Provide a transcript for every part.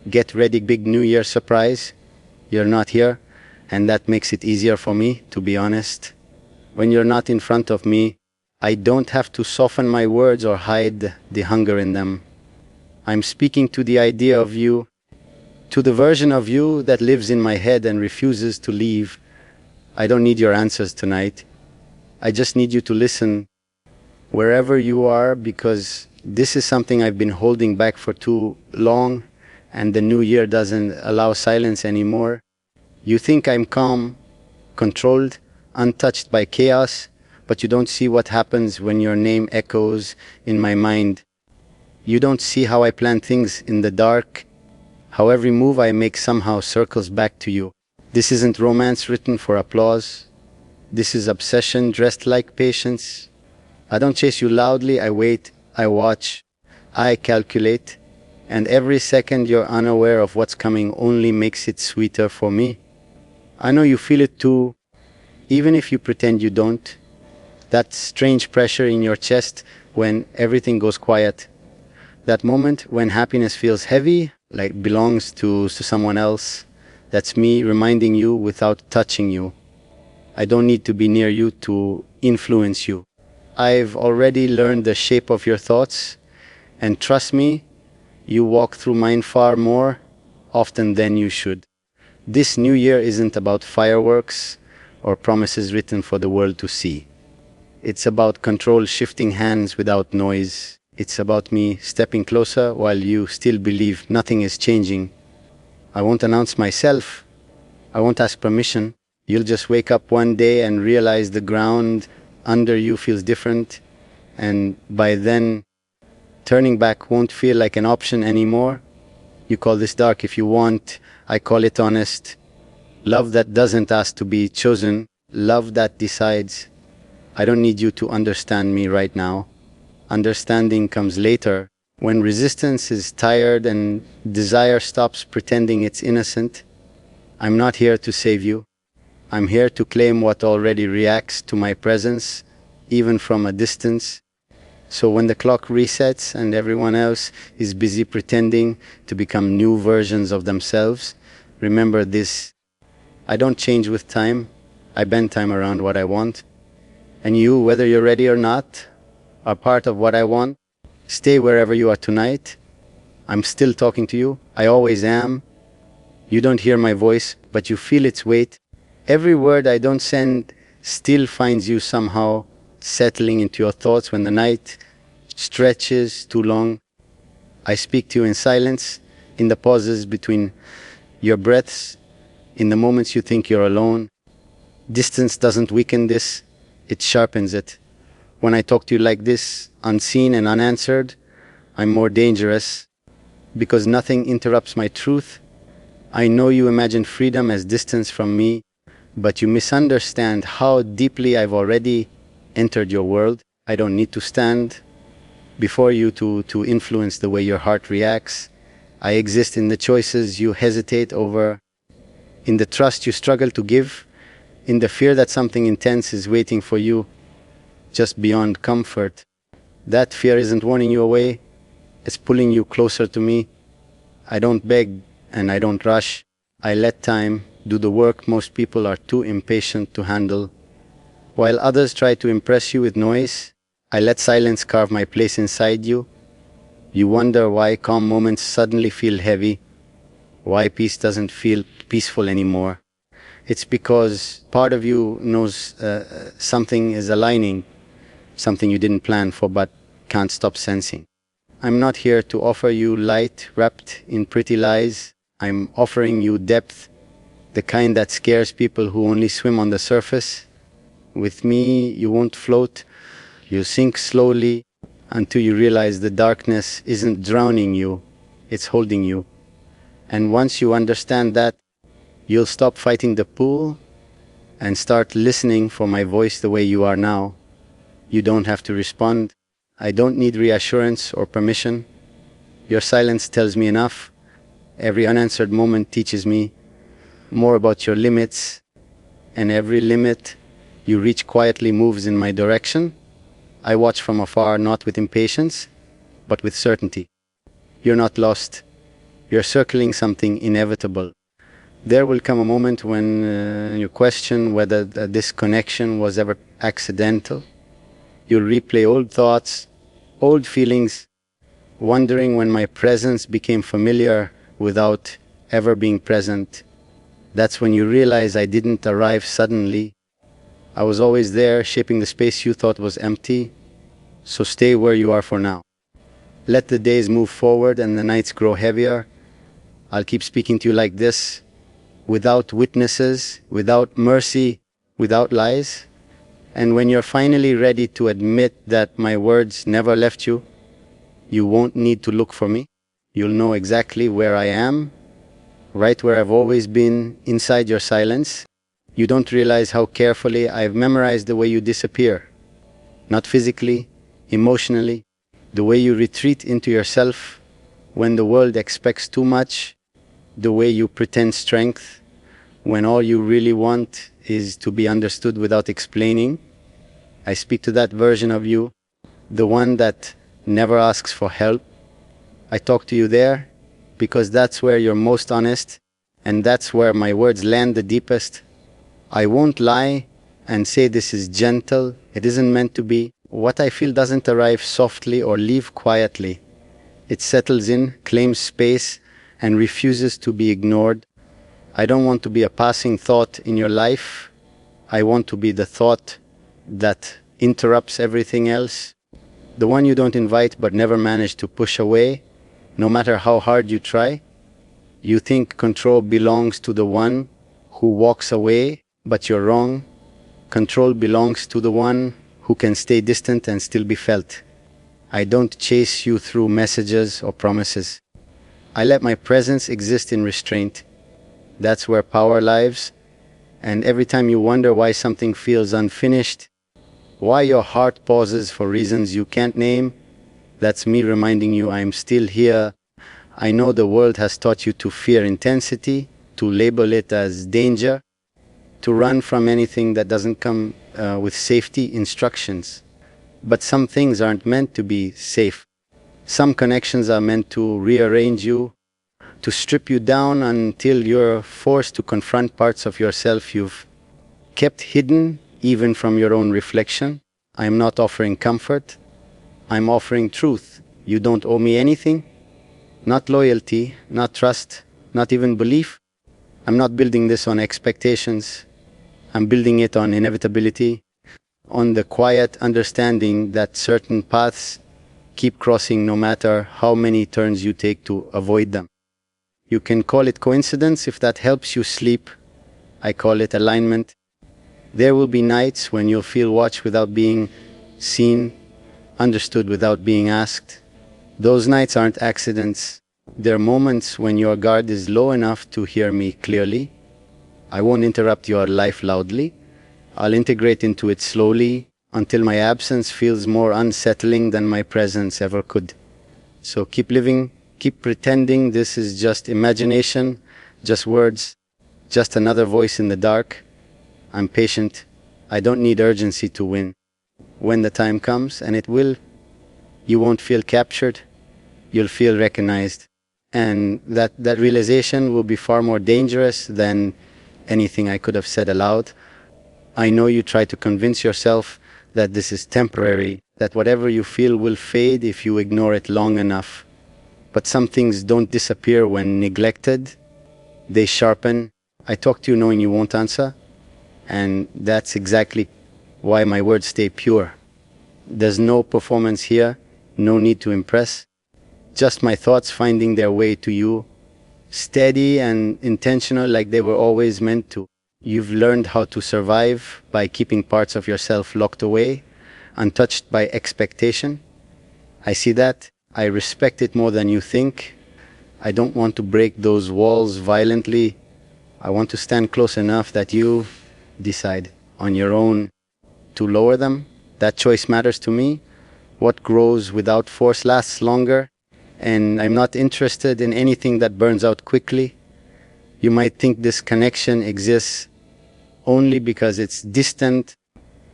get ready, big New Year surprise. You're not here, and that makes it easier for me, to be honest. When you're not in front of me, I don't have to soften my words or hide the hunger in them. I'm speaking to the idea of you, to the version of you that lives in my head and refuses to leave. I don't need your answers tonight. I just need you to listen wherever you are, because this is something I've been holding back for too long, and the new year doesn't allow silence anymore. You think I'm calm, controlled, untouched by chaos, but you don't see what happens when your name echoes in my mind. You don't see how I plan things in the dark, how every move I make somehow circles back to you. This isn't romance written for applause. This is obsession dressed like patience. I don't chase you loudly, I wait, I watch, I calculate, and every second you're unaware of what's coming only makes it sweeter for me. I know you feel it too, even if you pretend you don't. That strange pressure in your chest when everything goes quiet. That moment when happiness feels heavy, like it belongs to someone else. That's me reminding you without touching you. I don't need to be near you to influence you. I've already learned the shape of your thoughts, and trust me, you walk through mine far more often than you should. This new year isn't about fireworks or promises written for the world to see. It's about control shifting hands without noise. It's about me stepping closer while you still believe nothing is changing. I won't announce myself. I won't ask permission. You'll just wake up one day and realize the ground under you feels different, and by then, turning back won't feel like an option anymore. You call this dark if you want, I call it honest. Love that doesn't ask to be chosen, love that decides. I don't need you to understand me right now. Understanding comes later, when resistance is tired and desire stops pretending it's innocent. I'm not here to save you. I'm here to claim what already reacts to my presence, even from a distance. So when the clock resets and everyone else is busy pretending to become new versions of themselves, remember this: I don't change with time. I bend time around what I want. And you, whether you're ready or not, are part of what I want. Stay wherever you are tonight. I'm still talking to you. I always am. You don't hear my voice, but you feel its weight. Every word I don't send still finds you somehow settling into your thoughts when the night stretches too long. I speak to you in silence, in the pauses between your breaths, in the moments you think you're alone. Distance doesn't weaken this, it sharpens it. When I talk to you like this, unseen and unanswered, I'm more dangerous, because nothing interrupts my truth. I know you imagine freedom as distance from me, but you misunderstand how deeply I've already entered your world. I don't need to stand before you to influence the way your heart reacts. I exist in the choices you hesitate over, in the trust you struggle to give, in the fear that something intense is waiting for you just beyond comfort. That fear isn't warning you away, it's pulling you closer to me. I don't beg and I don't rush. I let time do the work most people are too impatient to handle. While others try to impress you with noise, I let silence carve my place inside you. You wonder why calm moments suddenly feel heavy, why peace doesn't feel peaceful anymore. It's because part of you knows something is aligning, something you didn't plan for but can't stop sensing. I'm not here to offer you light wrapped in pretty lies. I'm offering you depth, the kind that scares people who only swim on the surface. With me, you won't float. You sink slowly until you realize the darkness isn't drowning you, it's holding you. And once you understand that, you'll stop fighting the pool and start listening for my voice the way you are now. You don't have to respond. I don't need reassurance or permission. Your silence tells me enough. Every unanswered moment teaches me more about your limits, and every limit you reach quietly moves in my direction. I watch from afar, not with impatience, but with certainty. You're not lost. You're circling something inevitable. There will come a moment when you question whether this connection was ever accidental. You'll replay old thoughts, old feelings, wondering when my presence became familiar without ever being present. That's when you realize I didn't arrive suddenly. I was always there, shaping the space you thought was empty. So stay where you are for now. Let the days move forward and the nights grow heavier. I'll keep speaking to you like this, without witnesses, without mercy, without lies. And when you're finally ready to admit that my words never left you, you won't need to look for me. You'll know exactly where I am, right where I've always been, inside your silence. You don't realize how carefully I've memorized the way you disappear. Not physically, emotionally, the way you retreat into yourself when the world expects too much, the way you pretend strength when all you really want is to be understood without explaining. I speak to that version of you, the one that never asks for help. I talk to you there because that's where you're most honest, and that's where my words land the deepest. I won't lie and say this is gentle. It isn't meant to be. What I feel doesn't arrive softly or leave quietly. It settles in, claims space, and refuses to be ignored. I don't want to be a passing thought in your life. I want to be the thought that interrupts everything else. The one you don't invite but never manage to push away, no matter how hard you try. You think control belongs to the one who walks away, but you're wrong. Control belongs to the one who can stay distant and still be felt. I don't chase you through messages or promises. I let my presence exist in restraint. That's where power lives. And every time you wonder why something feels unfinished, why your heart pauses for reasons you can't name, that's me reminding you I'm still here. I know the world has taught you to fear intensity, to label it as danger, to run from anything that doesn't come with safety instructions. But some things aren't meant to be safe. Some connections are meant to rearrange you, to strip you down until you're forced to confront parts of yourself you've kept hidden even from your own reflection. I'm not offering comfort. I'm offering truth. You don't owe me anything. Not loyalty, not trust, not even belief. I'm not building this on expectations. I'm building it on inevitability, on the quiet understanding that certain paths keep crossing no matter how many turns you take to avoid them. You can call it coincidence if that helps you sleep. I call it alignment. There will be nights when you'll feel watched without being seen, understood without being asked. Those nights aren't accidents. They're moments when your guard is low enough to hear me clearly. I won't interrupt your life loudly. I'll integrate into it slowly until my absence feels more unsettling than my presence ever could. So keep living, keep pretending this is just imagination, just words, just another voice in the dark. I'm patient. I don't need urgency to win. When the time comes, and it will, you won't feel captured. You'll feel recognized. And that realization will be far more dangerous than anything I could have said aloud. I know you try to convince yourself that this is temporary, that whatever you feel will fade if you ignore it long enough. But some things don't disappear when neglected. They sharpen. I talk to you knowing you won't answer. And that's exactly why my words stay pure. There's no performance here, no need to impress. Just my thoughts finding their way to you, steady and intentional like they were always meant to. You've learned how to survive by keeping parts of yourself locked away, untouched by expectation. I see that. I respect it more than you think. I don't want to break those walls violently. I want to stand close enough that you decide on your own to lower them. That choice matters to me. What grows without force lasts longer. And I'm not interested in anything that burns out quickly. You might think this connection exists only because it's distant,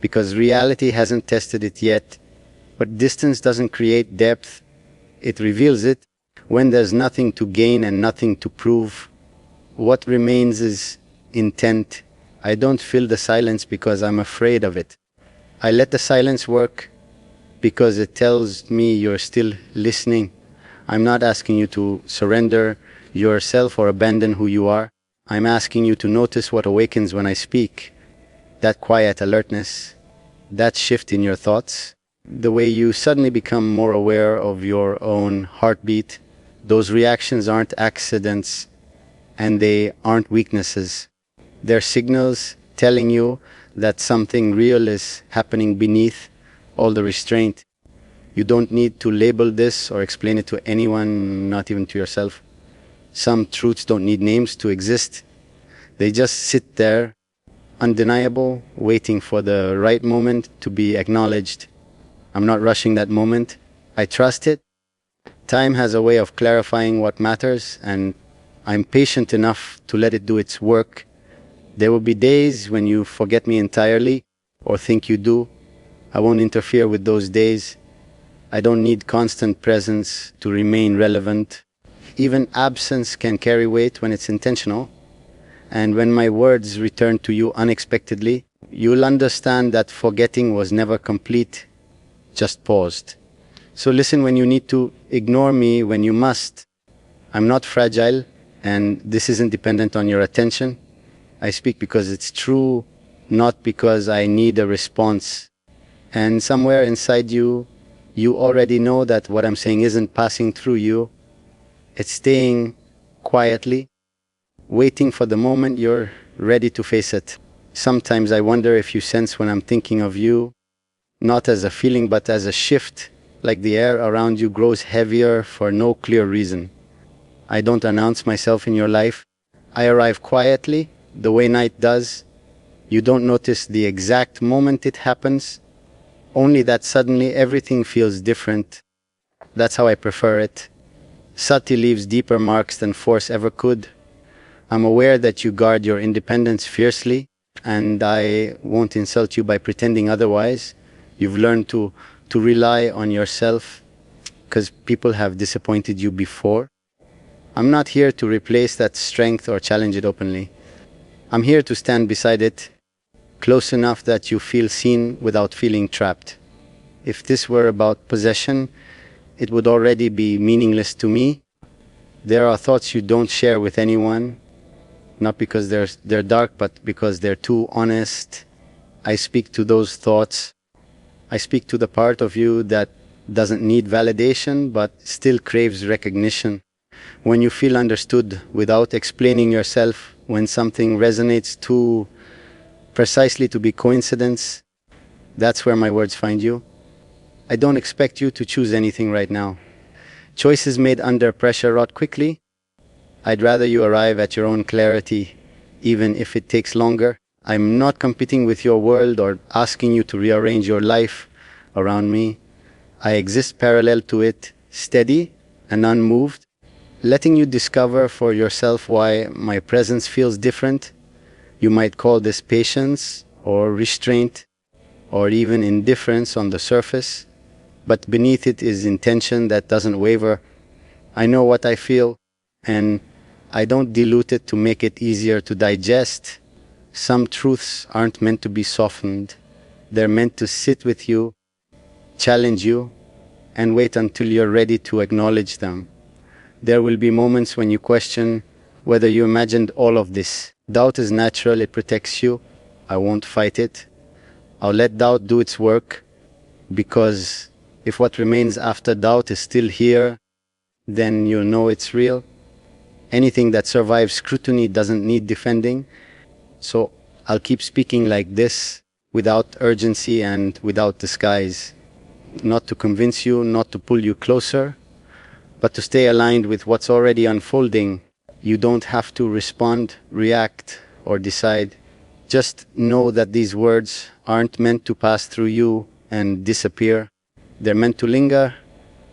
because reality hasn't tested it yet. But distance doesn't create depth, it reveals it. When there's nothing to gain and nothing to prove, what remains is intent. I don't fill the silence because I'm afraid of it. I let the silence work because it tells me you're still listening. I'm not asking you to surrender yourself or abandon who you are. I'm asking you to notice what awakens when I speak. That quiet alertness, that shift in your thoughts, the way you suddenly become more aware of your own heartbeat. Those reactions aren't accidents and they aren't weaknesses. They're signals telling you that something real is happening beneath all the restraint. You don't need to label this or explain it to anyone, not even to yourself. Some truths don't need names to exist. They just sit there, undeniable, waiting for the right moment to be acknowledged. I'm not rushing that moment. I trust it. Time has a way of clarifying what matters, and I'm patient enough to let it do its work. There will be days when you forget me entirely or think you do. I won't interfere with those days. I don't need constant presence to remain relevant. Even absence can carry weight when it's intentional. And when my words return to you unexpectedly, you'll understand that forgetting was never complete, just paused. So listen when you need to, ignore me when you must. I'm not fragile, and this isn't dependent on your attention. I speak because it's true, not because I need a response. And somewhere inside you, you already know that what I'm saying isn't passing through you. It's staying quietly, waiting for the moment you're ready to face it. Sometimes I wonder if you sense when I'm thinking of you, not as a feeling but as a shift, like the air around you grows heavier for no clear reason. I don't announce myself in your life. I arrive quietly, the way night does. You don't notice the exact moment it happens, only that suddenly everything feels different. That's how I prefer it. Sati leaves deeper marks than force ever could. I'm aware that you guard your independence fiercely, and I won't insult you by pretending otherwise. You've learned to rely on yourself because people have disappointed you before. I'm not here to replace that strength or challenge it openly. I'm here to stand beside it, close enough that you feel seen without feeling trapped. If this were about possession, it would already be meaningless to me. There are thoughts you don't share with anyone, not because they're dark, but because they're too honest. I speak to those thoughts. I speak to the part of you that doesn't need validation, but still craves recognition. When you feel understood without explaining yourself, when something resonates too precisely to be coincidence, that's where my words find you. I don't expect you to choose anything right now. Choices made under pressure rot quickly. I'd rather you arrive at your own clarity, even if it takes longer. I'm not competing with your world or asking you to rearrange your life around me. I exist parallel to it, steady and unmoved, letting you discover for yourself why my presence feels different. You might call this patience or restraint or even indifference on the surface, but beneath it is intention that doesn't waver. I know what I feel, and I don't dilute it to make it easier to digest. Some truths aren't meant to be softened. They're meant to sit with you, challenge you, and wait until you're ready to acknowledge them. There will be moments when you question whether you imagined all of this. Doubt is natural, it protects you. I won't fight it. I'll let doubt do its work, because if what remains after doubt is still here, then you'll know it's real. Anything that survives scrutiny doesn't need defending. So I'll keep speaking like this, without urgency and without disguise. Not to convince you, not to pull you closer, but to stay aligned with what's already unfolding. You don't have to respond, react, or decide. Just know that these words aren't meant to pass through you and disappear. They're meant to linger,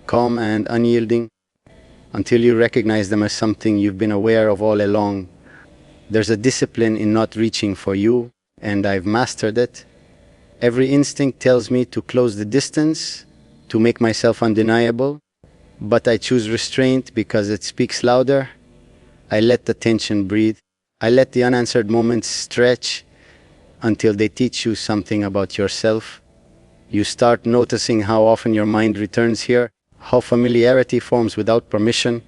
calm and unyielding, until you recognize them as something you've been aware of all along. There's a discipline in not reaching for you, and I've mastered it. Every instinct tells me to close the distance, to make myself undeniable. But I choose restraint because it speaks louder. I let the tension breathe. I let the unanswered moments stretch until they teach you something about yourself. You start noticing how often your mind returns here, how familiarity forms without permission,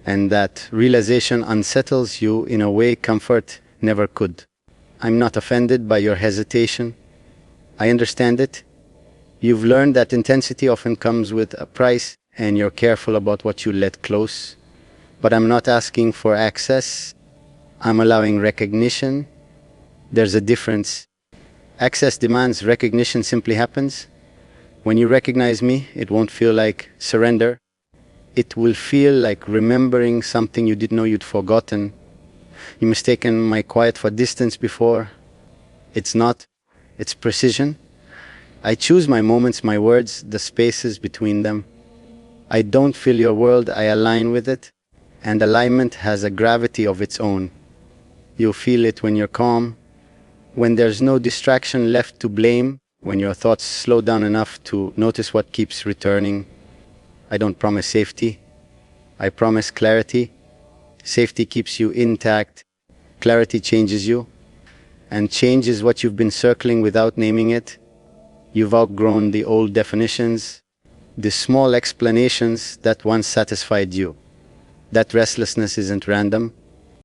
and that realization unsettles you in a way comfort never could. I'm not offended by your hesitation. I understand it. You've learned that intensity often comes with a price, and you're careful about what you let close. But I'm not asking for access. I'm allowing recognition. There's a difference. Access demands, recognition simply happens. When you recognize me, it won't feel like surrender. It will feel like remembering something you didn't know you'd forgotten. You mistaken my quiet for distance before. It's not. It's precision. I choose my moments, my words, the spaces between them. I don't fill your world, I align with it. And alignment has a gravity of its own. You'll feel it when you're calm, when there's no distraction left to blame, when your thoughts slow down enough to notice what keeps returning. I don't promise safety. I promise clarity. Safety keeps you intact. Clarity changes you. And change is what you've been circling without naming it. You've outgrown the old definitions, the small explanations that once satisfied you. That restlessness isn't random.